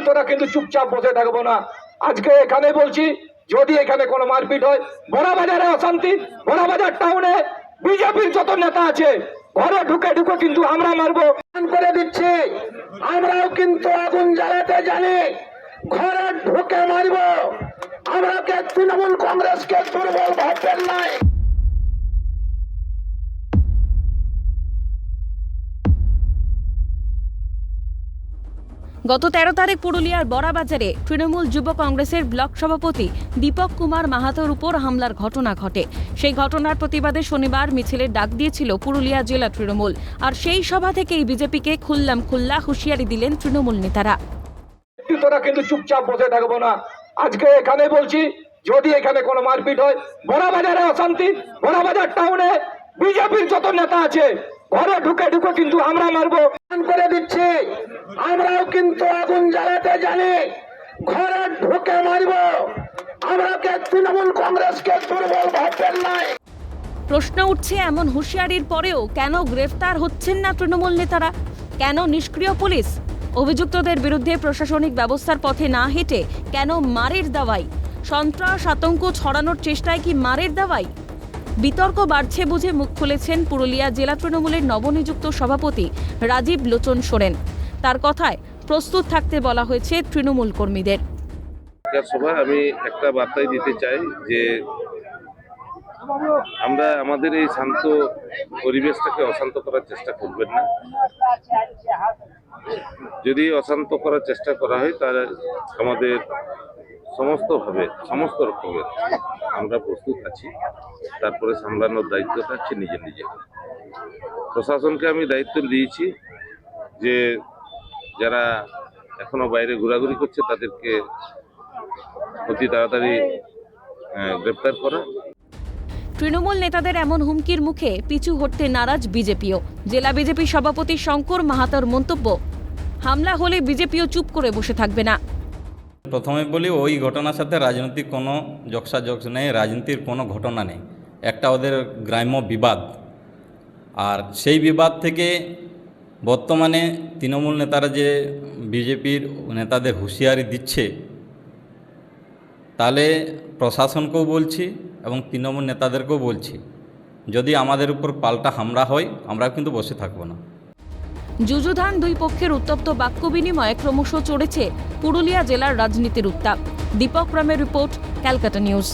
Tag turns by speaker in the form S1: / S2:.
S1: তোরা কিন্তু চুপচাপ বসে থাকবো না। আজকে এখানে বলছি, যদি এখানে কোনো মারপিট হয়, বড়াবাজারে অশান্তি, বড়াবাজার টাউনে বিজেপির যত নেতা আছে ঘরে ঢুকে ঢুকে কিন্তু আমরা মারবো করে দিচ্ছি। আমরাও কিন্তু আগুন জ্বালাতে জানি, ঘরে ঢুকে মারবো। আমরা কে তৃণমূল কংগ্রেসকে দুর্বল ভাববেন নাই।
S2: গত 13 তারিখ পুরুলিয়ার বড়াবাজারে তৃণমূল যুব কংগ্রেসের ব্লক সভাপতি দীপক কুমার মাহাতোর উপর হামলার ঘটনা ঘটে। সেই ঘটনার প্রতিবাদে শনিবার মিছিলের ডাক দিয়েছিল পুরুলিয়া জেলা তৃণমূল। আর সেই সভা থেকেই বিজেপিকে খুল্লা হুঁশিয়ারি দিলেন তৃণমূল নেতারা।
S1: তোরা কিন্তু চুপচাপ বসে থাকবো না। আজকে এখানে বলছি, যদি এখানে কোনো মারপিট হয়, বড়াবাজারে অশান্তি, বড়াবাজার টাউনে বিজেপির যত নেতা আছে ঘরে ঢুকে ঢুকে কিন্তু আমরা মারবো করে দিচ্ছি। আমরাও কিন্তু আগুন জ্বালাতে জানি, ঘরে ঢুকে মারবো। আমরা কে তৃণমূল কংগ্রেসকে দুর্বল ভাববেন নাই।
S2: প্রশ্ন উঠছে, এমন হুঁশিয়ারির পরেও কেন গ্রেফতার হচ্ছেন না তৃণমূল নেতারা? কেন নিষ্ক্রিয় পুলিশ? অভিযুক্তদের বিরুদ্ধে প্রশাসনিক ব্যবস্থার পথে না হেঁটে কেন মারের দাওয়াই? সন্ত্রাস আতঙ্ক ছড়ানোর চেষ্টায় কি মারের দাওয়াই? বিতর্ক বাড়ছে বুঝে মুখ খুলেছেন পুরুলিয়া জেলা তৃণমূলের নবনিযুক্ত সভাপতি রাজীব লোচন সোরেন। তার কথায় প্রস্তুত থাকতে বলা হয়েছে তৃণমূল কর্মীদের।
S3: সভায় আমি একটা বার্তাই দিতে চাই যে আমরা আমাদের এই শান্ত পরিবেশটাকে অশান্ত করার চেষ্টা করবেন না। যদি অশান্ত করার চেষ্টা করা হয় তাহলে আমাদের সমস্ত রকমের আমরা প্রস্তুত আছি। তারপরে সামলানোর দায়িত্বটা হচ্ছে নিজের। প্রশাসনকে আমি দায়িত্ব দিয়েছি যে যারা এখনো বাইরে ঘোরাঘুরি করছে তাদেরকে অতি তাড়াতাড়ি গ্রেপ্তার করা।
S2: তৃণমূল নেতাদের এমন হুমকির মুখে পিছু হটতে নারাজ বিজেপিও। জেলা বিজেপি সভাপতি শঙ্কর মাহাতোর মন্তব্য, হামলা হলে বিজেপিও চুপ করে বসে থাকবে না।
S4: প্রথমে বলি, ওই ঘটনার সাথে রাজনৈতিক কোনো যোগসাযোগ নেই, রাজনীতির কোনো ঘটনা নেই। একটা ওদের গ্রাম্য বিবাদ, আর সেই বিবাদ থেকে বর্তমানে তৃণমূল নেতারা যে বিজেপির নেতাদের হুঁশিয়ারি দিচ্ছে, তাহলে প্রশাসনকেও বলছি এবং তৃণমূল নেতাদেরকেও বলছি, যদি আমাদের উপর পাল্টা হামলা হয় আমরা কিন্তু বসে থাকবো না।
S2: যুযুধান দুই পক্ষের উত্তপ্ত বাক্য বিনিময়ে ক্রমশ চড়েছে পুরুলিয়া জেলার রাজনীতির উত্তাপ। দীপক রামের রিপোর্ট, ক্যালকাটা নিউজ।